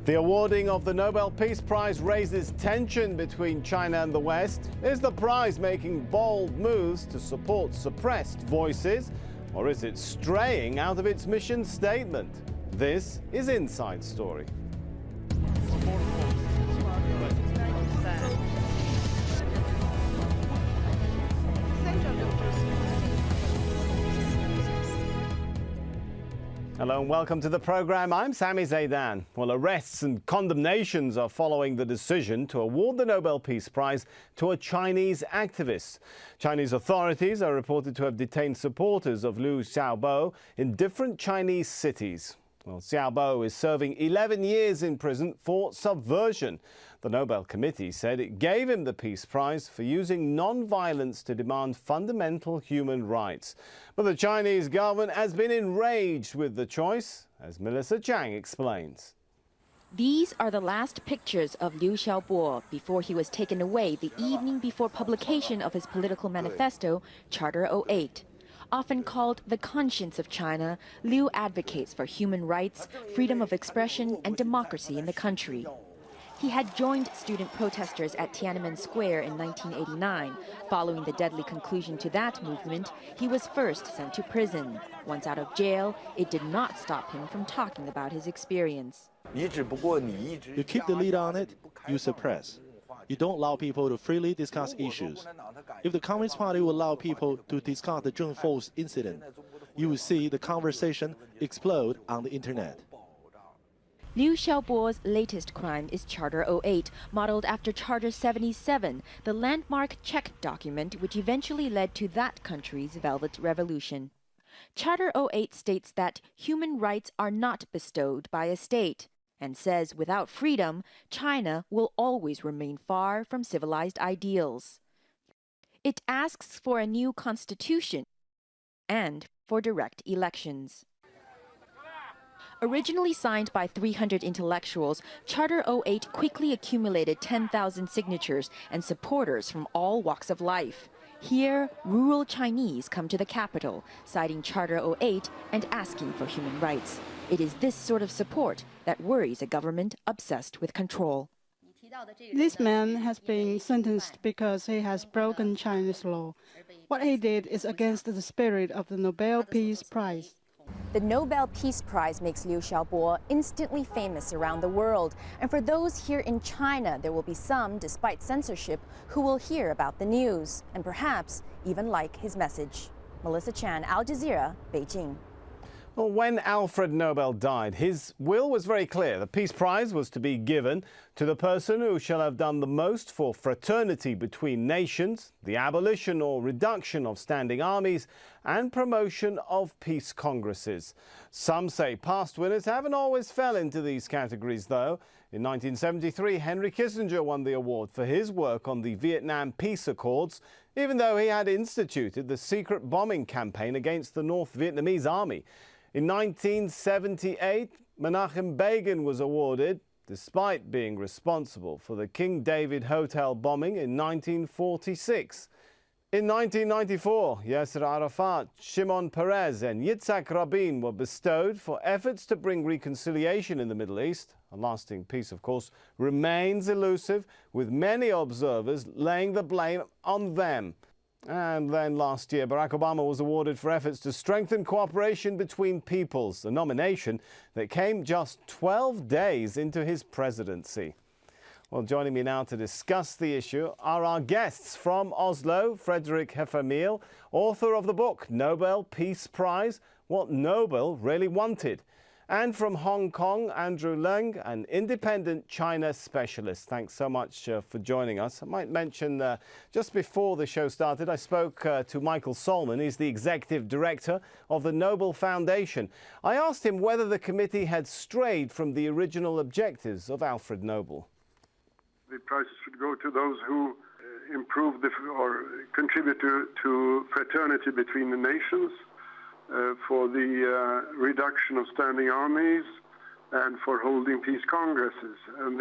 The awarding of the Nobel Peace Prize raises tension between China and the West. Is the prize making bold moves to support suppressed voices, or is it straying out of its mission statement? This is Inside Story. Hello and welcome to the program. I'm Sami Zaidan. Well, arrests and condemnations are following the decision to award the Nobel Peace Prize to a Chinese activist. Chinese authorities are reported to have detained supporters of Liu Xiaobo in different Chinese cities. Well, Xiaobo is serving 11 years in prison for subversion. The Nobel Committee said it gave him the Peace Prize for using non-violence to demand fundamental human rights. But the Chinese government has been enraged with the choice, as Melissa Chang explains. These are the last pictures of Liu Xiaobo before he was taken away the evening before publication of his political manifesto, Charter 08. Often called the conscience of China, Liu advocates for human rights, freedom of expression, and democracy in the country. He had joined student protesters at Tiananmen Square in 1989. Following the deadly conclusion to that movement, he was first sent to prison. Once out of jail, it did not stop him from talking about his experience. You keep the lead on it, you suppress. You don't allow people to freely discuss issues. If the Communist Party will allow people to discuss the Zheng Feng's incident, you will see the conversation explode on the internet. Liu Xiaobo's latest crime is Charter 08, modeled after Charter 77, the landmark Czech document which eventually led to that country's Velvet Revolution. Charter 08 states that human rights are not bestowed by a state, and says without freedom, China will always remain far from civilized ideals. It asks for a new constitution and for direct elections. Originally signed by 300 intellectuals, Charter 08 quickly accumulated 10,000 signatures and supporters from all walks of life. Here, rural Chinese come to the capital, citing Charter 08 and asking for human rights. It is this sort of support that worries a government obsessed with control. This man has been sentenced because he has broken Chinese law. What he did is against the spirit of the Nobel Peace Prize. The Nobel Peace Prize makes Liu Xiaobo instantly famous around the world. And for those here in China, there will be some, despite censorship, who will hear about the news and perhaps even like his message. Melissa Chan, Al Jazeera, Beijing. Well, when Alfred Nobel died, his will was very clear. The Peace Prize was to be given to the person who shall have done the most for fraternity between nations, the abolition or reduction of standing armies, and promotion of peace congresses. Some say past winners haven't always fell into these categories, though. In 1973, Henry Kissinger won the award for his work on the Vietnam Peace Accords, even though he had instituted the secret bombing campaign against the North Vietnamese army. In 1978, Menachem Begin was awarded, despite being responsible for the King David Hotel bombing in 1946. In 1994, Yasser Arafat, Shimon Peres and Yitzhak Rabin were bestowed for efforts to bring reconciliation in the Middle East. A lasting peace, of course, remains elusive, with many observers laying the blame on them. And then last year, Barack Obama was awarded for efforts to strengthen cooperation between peoples, a nomination that came just 12 days into his presidency. Well, joining me now to discuss the issue are our guests from Oslo, Fredrik Heffermehl, author of the book Nobel Peace Prize, What Nobel Really Wanted. And from Hong Kong, Andrew Leung, an independent China specialist. Thanks so much for joining us. I might mention, just before the show started, I spoke to Michael Solman. He's the executive director of the Nobel Foundation. I asked him whether the committee had strayed from the original objectives of Alfred Nobel. The prizes should go to those who improve or contribute to fraternity between the nations, for the reduction of standing armies, and for holding peace congresses. And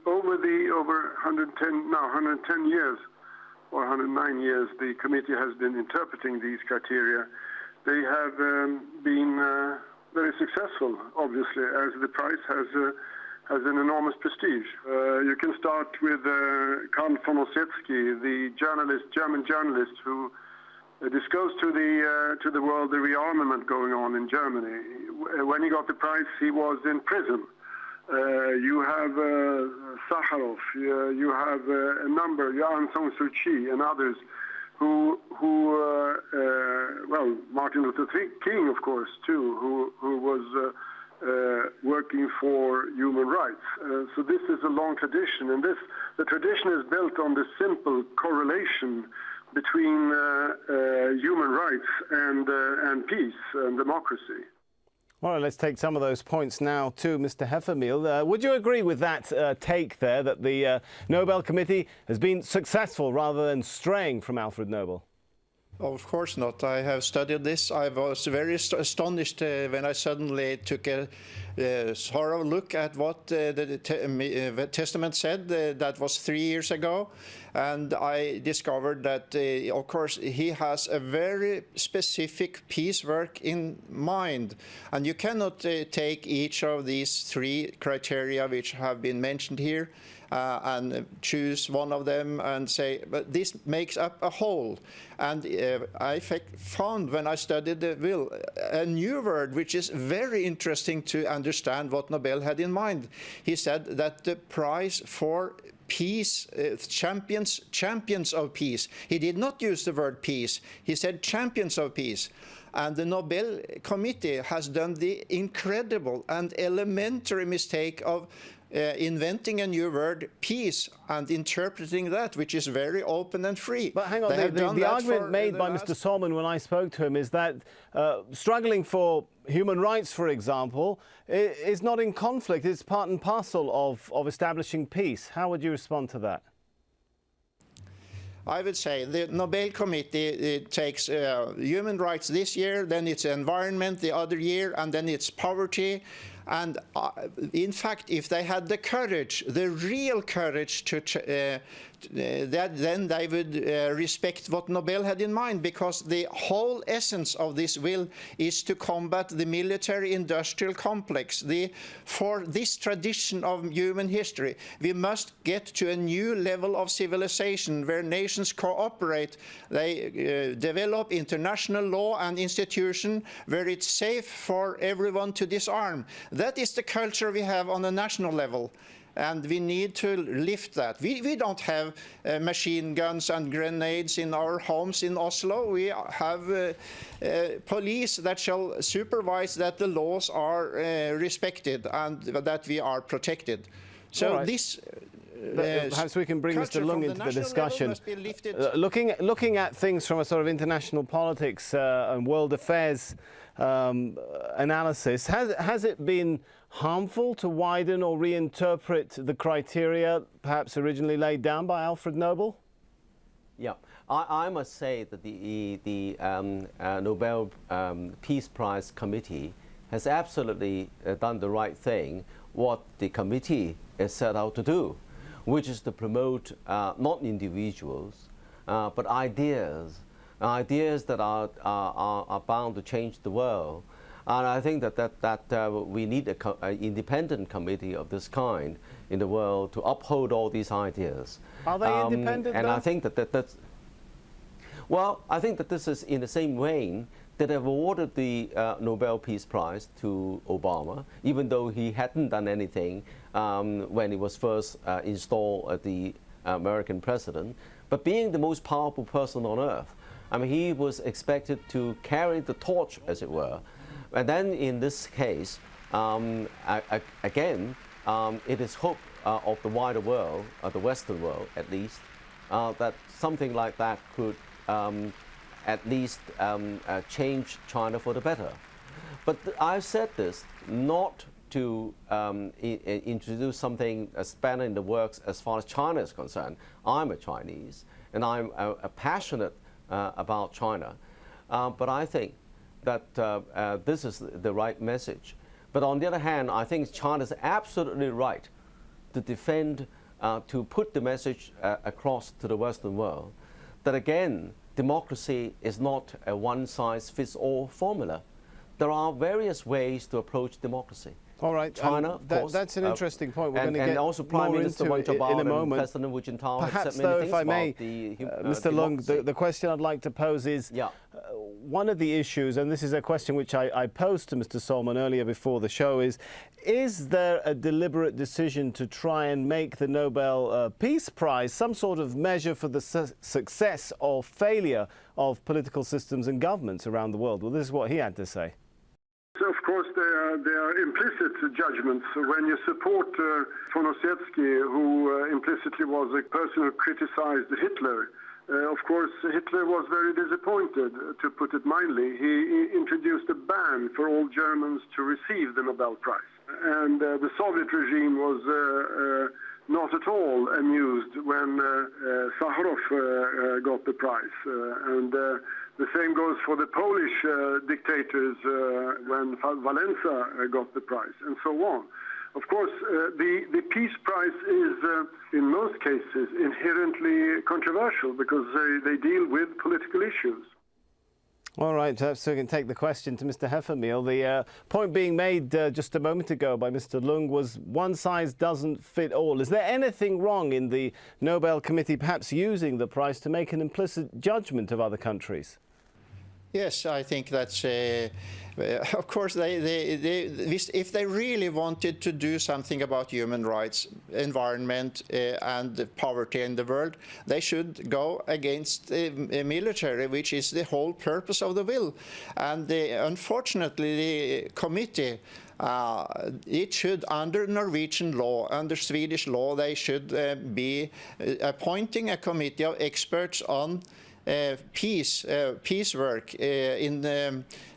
over 110 years or 109 years, the committee has been interpreting these criteria. They have been very successful, obviously, as the prize has an enormous prestige. You can start with Karl von Ossetsky, the German journalist who disclosed to the world the rearmament going on in Germany. When he got the prize, he was in prison. You have Sakharov, you have a number, Aung San Suu Kyi and others who well, Martin Luther King, of course, too, who was working for human rights. So this is a long tradition, and the tradition is built on the simple correlation between human rights and peace and democracy. All right, let's take some of those points now too, Mr. Heffermehl. Would you agree with that take there, that the Nobel Committee has been successful rather than straying from Alfred Nobel? Of course not. I have studied this. I was very astonished when I suddenly took a thorough look at what the testament said. That was 3 years ago. And I discovered that, of course, he has a very specific peace work in mind. And you cannot take each of these 3 criteria which have been mentioned here and choose one of them and say, but this makes up a whole. And I found, when I studied the will, a new word which is very interesting to understand what Nobel had in mind. He said that the prize for peace, champions of peace. He did not use the word peace. He said champions of peace. And the Nobel Committee has done the incredible and elementary mistake of inventing a new word, peace, and interpreting that, which is very open and free. But hang on, the argument made by Mr. Solomon when I spoke to him is that struggling for human rights, for example, is not in conflict. It's part and parcel of establishing peace. How would you respond to that? I would say the Nobel Committee takes human rights this year, then it's environment the other year, and then it's poverty. And in fact, if they had the courage, the real courage to then they would respect what Nobel had in mind, because the whole essence of this will is to combat the military-industrial complex. For this tradition of human history, we must get to a new level of civilization where nations cooperate. They develop international law and institution where it's safe for everyone to disarm. That is the culture we have on a national level. And we need to lift that. We don't have machine guns and grenades in our homes in Oslo. We have police that shall supervise that the laws are respected and that we are protected. So right. This perhaps we can bring Mr. Lung into the discussion. Looking at things from a sort of international politics and world affairs analysis, has it been harmful to widen or reinterpret the criteria perhaps originally laid down by Alfred Nobel? Yeah, I must say that the Nobel Peace Prize Committee has absolutely done the right thing, what the committee is set out to do, which is to promote not individuals, but ideas that are bound to change the world. And I think that we need an independent committee of this kind in the world to uphold all these ideas. Are they independent? And though? I think that's well, I think that this is in the same vein that have awarded the Nobel Peace Prize to Obama, even though he hadn't done anything when he was first installed as the American president. But being the most powerful person on earth, I mean, he was expected to carry the torch, as it were. And then in this case, again, it is hope of the wider world, the Western world at least, that something like that could at least change China for the better. But I've said this not to introduce something, a spanner in the works as far as China is concerned. I'm a Chinese, and I'm passionate about China. But I think that this is the right message. But on the other hand, I think China is absolutely right to defend, to put the message across to the Western world that, again, democracy is not a one-size-fits-all formula. There are various ways to approach democracy. All right, China, of course, that's an interesting point. We're and, going to get also Prime more Minister into Wen it in Jiabao a moment. and President Wu Jintao have Perhaps, said many though, things if I may, Mr. Lung, the question I'd like to pose is, one of the issues, and this is a question which I posed to Mr. Solman earlier before the show, is there a deliberate decision to try and make the Nobel Peace Prize some sort of measure for the success or failure of political systems and governments around the world? Well, this is what he had to say. Of course, there are implicit judgments. When you support von Ossetsky, who implicitly was a person who criticized Hitler, of course, Hitler was very disappointed, to put it mildly. He introduced a ban for all Germans to receive the Nobel Prize. And the Soviet regime was not at all amused when Sakharov got the prize. And the same goes for the Polish dictators when Walesa got the prize, and so on. Of course, the Peace Prize is, in most cases, inherently controversial because they deal with political issues. All right, so we can take the question to Mr. Heffermehl. The point being made just a moment ago by Mr. Lung was one size doesn't fit all. Is there anything wrong in the Nobel Committee perhaps using the prize to make an implicit judgment of other countries? Yes, I think that's, of course, if they really wanted to do something about human rights, environment, and poverty in the world, they should go against the military, which is the whole purpose of the will. And unfortunately, the committee, it should, under Norwegian law, under Swedish law, they should be appointing a committee of experts on peace work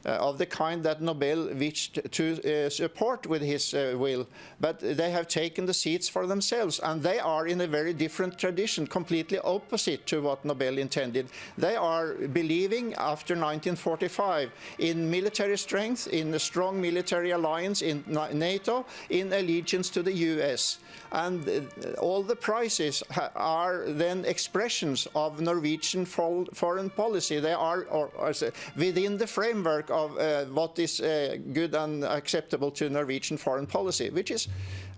of the kind that Nobel wished to support with his will, but they have taken the seats for themselves, and they are in a very different tradition, completely opposite to what Nobel intended. They are believing, after 1945, in military strength, in a strong military alliance, in NATO, in allegiance to the US. And all the prizes are then expressions of Norwegian foreign policy. They are within the framework of what is good and acceptable to Norwegian foreign policy, which is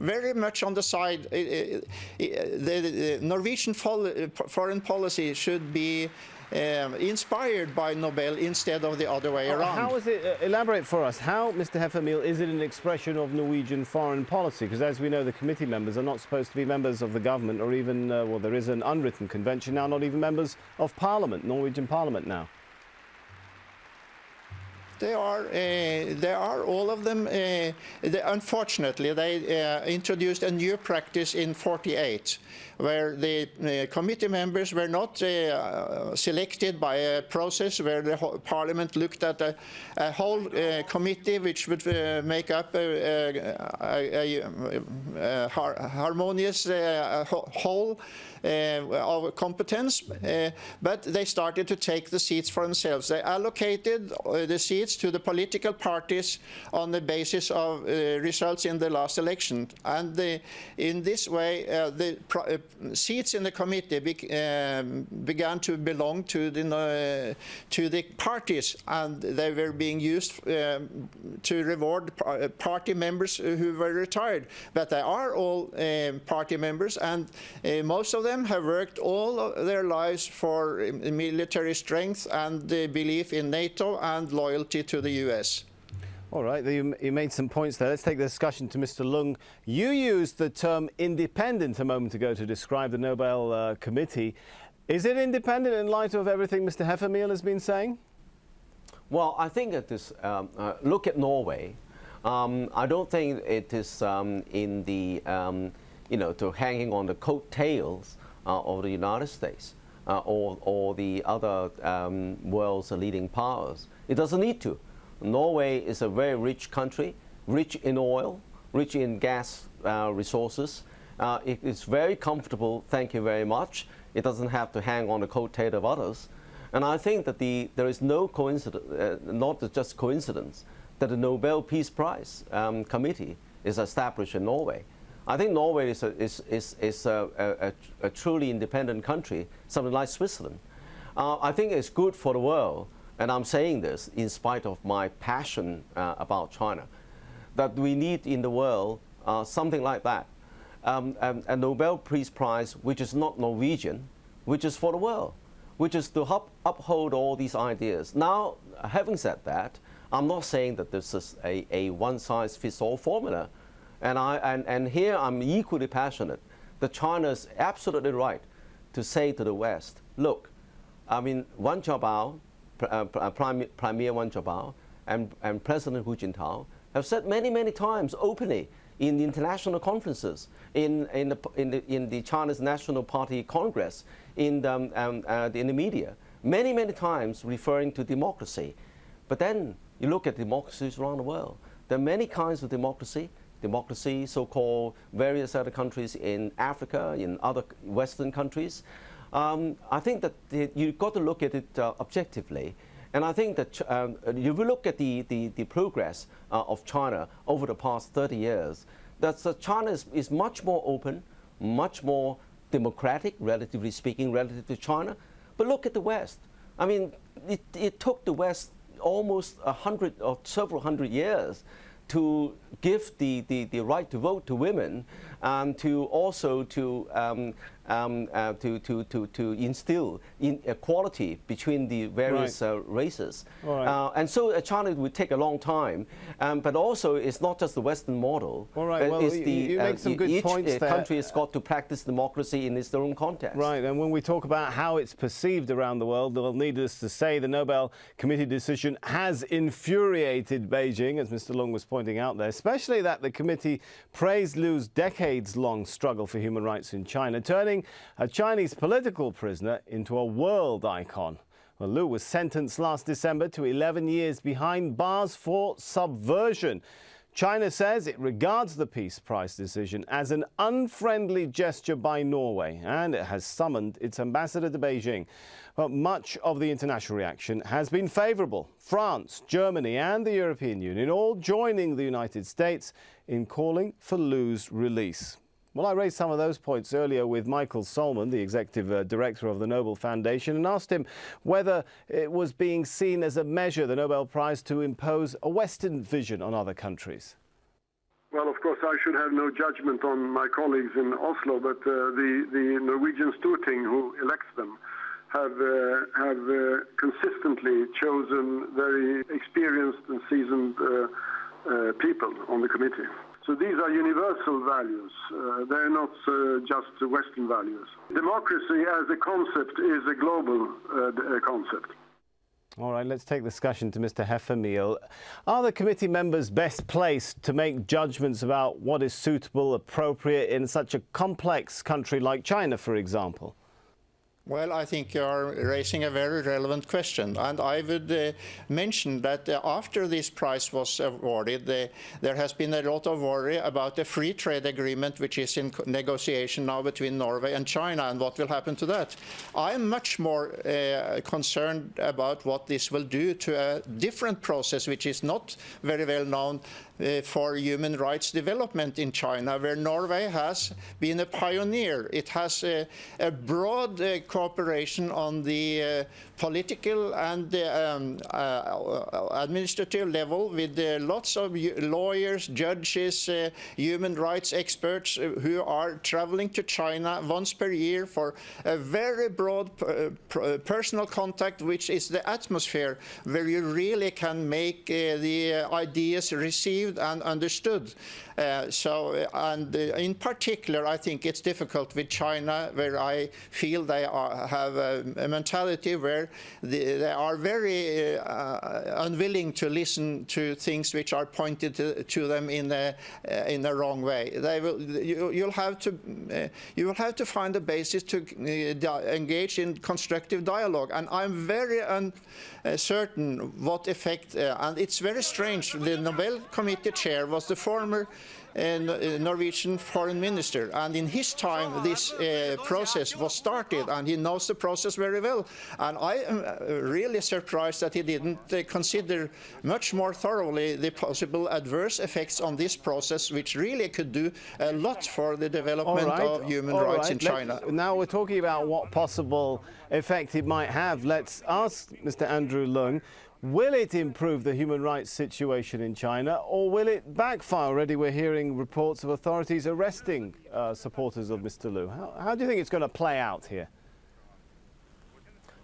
very much on the side. The Norwegian foreign policy should be inspired by Nobel instead of the other way around. How is it, elaborate for us, how, Mr. Heffermehl, is it an expression of Norwegian foreign policy? Because as we know, the committee members are not supposed to be members of the government or even, well, there is an unwritten convention now, not even members of Parliament, Norwegian Parliament now. They are all of them. Unfortunately, they introduced a new practice in '48, where the committee members were not selected by a process where the Parliament looked at a whole committee which would make up a harmonious whole of competence, but they started to take the seats for themselves. They allocated the seats to the political parties on the basis of results in the last election. And in this way, the seats in the committee began to belong to the parties, and they were being used to reward party members who were retired. But they are all party members, and most of them have worked all their lives for military strength and the belief in NATO and loyalty to the US. All right, you made some points there. Let's take the discussion to Mr. Lung. You used the term independent a moment ago to describe the Nobel Committee. Is it independent in light of everything Mr. Heffermehl has been saying? Well, I think that this, look at Norway. I don't think it is in the, to hanging on the coattails of the United States or the other world's leading powers. It doesn't need to. Norway is a very rich country, rich in oil, rich in gas resources. It is very comfortable, thank you very much. It doesn't have to hang on the coattail of others. And I think that there is no coincidence, not just coincidence, that the Nobel Peace Prize committee is established in Norway. I think Norway is a truly independent country, something like Switzerland. I think it's good for the world, and I'm saying this in spite of my passion about China, that we need in the world something like that. A Nobel Peace Prize which is not Norwegian, which is for the world, which is to uphold all these ideas. Now, having said that, I'm not saying that this is a one-size-fits-all formula. And here I'm equally passionate that China is absolutely right to say to the West, look, I mean, Wen Jiabao, Premier Wen Jiabao, and President Hu Jintao have said many times openly in the international conferences, in the China's National Party Congress, in the media, many times referring to democracy. But then you look at democracies around the world. There are many kinds of democracy, so-called various other countries in Africa, in other Western countries. I think that you've got to look at it objectively. And I think that if you look at the progress of China over the past 30 years, that China is much more open, much more democratic, relatively speaking, relative to China. But look at the West. I mean, it took the West almost 100 or several hundred years to give the right to vote to women, and to also to instill equality between the various races. Right. And so China would take a long time, but also it's not just the Western model. All right. Well, you make some good points there. Each country has got to practice democracy in its own context. Right, and when we talk about how it's perceived around the world, well, needless to say, the Nobel Committee decision has infuriated Beijing, as Mr. Leung was pointing out there, especially that the committee praised Liu's decades-long struggle for human rights in China, turning a Chinese political prisoner into a world icon. Well, Liu was sentenced last December to 11 years behind bars for subversion. China says it regards the Peace Prize decision as an unfriendly gesture by Norway, and it has summoned its ambassador to Beijing. But much of the international reaction has been favourable. France, Germany and the European Union all joining the United States in calling for Liu's release. Well, I raised some of those points earlier with Michael Solman, the executive director of the Nobel Foundation, and asked him whether it was being seen as a measure, the Nobel Prize, to impose a Western vision on other countries. Well, of course, I should have no judgment on my colleagues in Oslo, but the Norwegian Storting, who elects them, have consistently chosen very experienced and seasoned people on the committee. So these are universal values. They're not just Western values. Democracy as a concept is a global concept. All right, let's take the discussion to Mr. Heffermehl. Are the committee members best placed to make judgments about what is suitable, appropriate in such a complex country like China, for example? Well, I think you are raising a very relevant question, and I would mention that after this prize was awarded, there has been a lot of worry about the free trade agreement which is in negotiation now between Norway and China, and what will happen to that. I'm much more concerned about what this will do to a different process which is not very well known for human rights development in China, where Norway has been a pioneer. It has a broad cooperation on the political and administrative level with lots of lawyers, judges, human rights experts who are traveling to China once per year for a very broad personal contact, which is the atmosphere where you really can make the ideas received and understood. In particular, I think it's difficult with China, where I feel they have a mentality where they are very unwilling to listen to things which are pointed to them in the wrong way. You will have to find a basis to engage in constructive dialogue, and I'm very uncertain what effect. And it's very strange. The Nobel Committee chair was the former Norwegian foreign minister, and in his time this process was started, and he knows the process very well. And I am really surprised that he didn't consider much more thoroughly the possible adverse effects on this process, which really could do a lot for the development of human rights in China. Now we're talking about what possible effect it might have. Let's ask Mr. Andrew Leung, Will it improve the human rights situation in China, or will it backfire? Already we're hearing reports of authorities arresting supporters of Mr. Liu. How do you think it's going to play out here?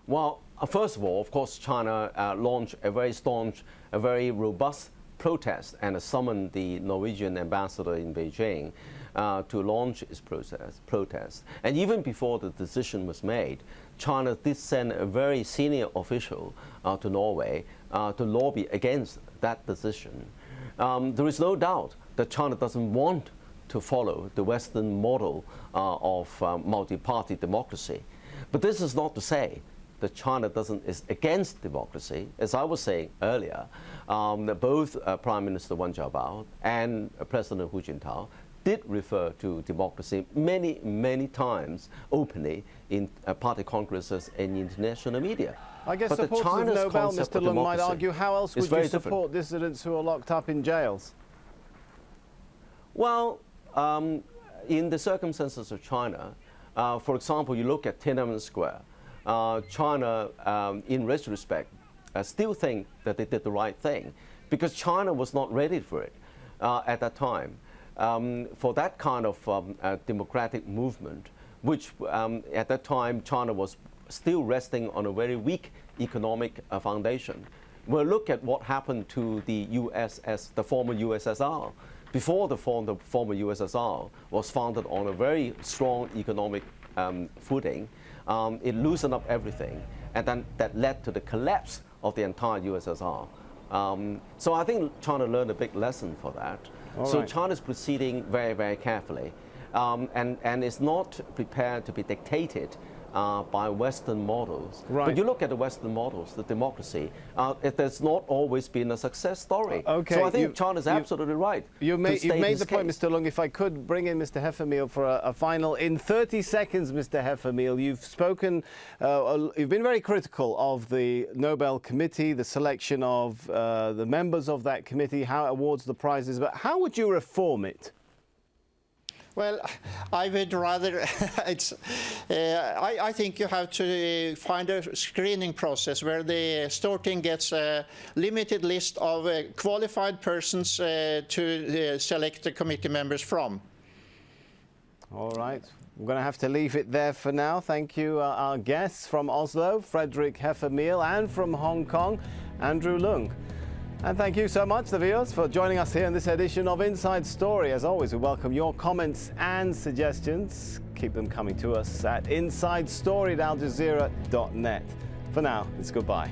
Well, first of all, of course, China launched a very staunch, a very robust protest and summoned the Norwegian ambassador in Beijing to launch its protest. And even before the decision was made, China did send a very senior official to Norway to lobby against that decision. There is no doubt that China doesn't want to follow the Western model of multi-party democracy. But this is not to say that China is against democracy. As I was saying earlier, both Prime Minister Wen Jiabao and President Hu Jintao did refer to democracy many, many times openly in party congresses and international media. I guess but supporters of Nobel, Mr. Lung, might argue, how else would you support dissidents who are locked up in jails? Well, in the circumstances of China, for example, you look at Tiananmen Square, China, in retrospect, still think that they did the right thing because China was not ready for it at that time. For that kind of democratic movement, which at that time China was still resting on a very weak economic foundation. Well, look at what happened to the the former USSR. Before the former USSR was founded on a very strong economic footing, it loosened up everything, and then that led to the collapse of the entire USSR. So I think China learned a big lesson for that. So China's proceeding very, very carefully, and is not prepared to be dictated by Western models. But you look at the Western models, the democracy, it has not always been a success story. So I think China's absolutely right. You've made the point, Mr. Lung. If I could bring in Mr. Heffermehl for a final. In 30 seconds, Mr. Heffermehl, you've spoken, you've been very critical of the Nobel Committee, the selection of the members of that committee, how it awards the prizes, but how would you reform it? Well, I would rather, I think you have to find a screening process where the Storting gets a limited list of qualified persons to select the committee members from. All right. We're going to have to leave it there for now. Thank you, our guests from Oslo, Fredrik Heffermehl, and from Hong Kong, Andrew Lung. And thank you so much, the viewers, for joining us here in this edition of Inside Story. As always, we welcome your comments and suggestions. Keep them coming to us at insidestory@aljazeera.net. For now, it's goodbye.